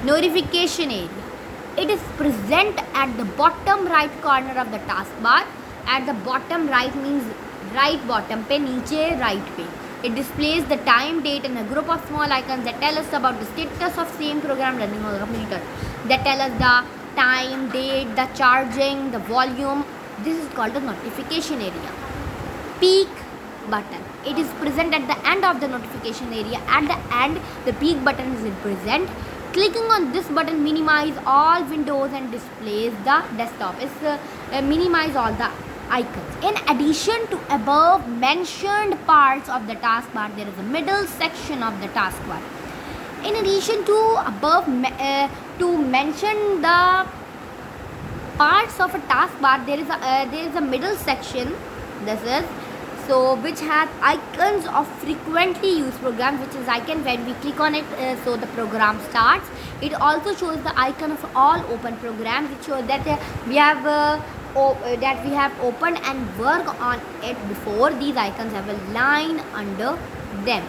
Notification area. It is present at the bottom right corner of the taskbar. At the bottom right means right bottom पे, नीचे right पे. It displays the time, date and a group of small icons that tell us about the status of same program running or completed. That tell us the time, date, the charging, the volume. This is called the notification area. Peak button. It is present at the end of the notification area. At the end, the peak button is present. Clicking on this button minimize all windows and displays the desktop. Minimize all the icons. In addition to above mentioned parts of the taskbar, there is a middle section of the taskbar. In addition to above to mention the parts of a taskbar, there is a middle section. This is which has icons of frequently used programs, which is icon when we click on it, so the program starts. It also shows the icon of all open programs. It shows that we have opened and worked on it before. These icons have a line under them.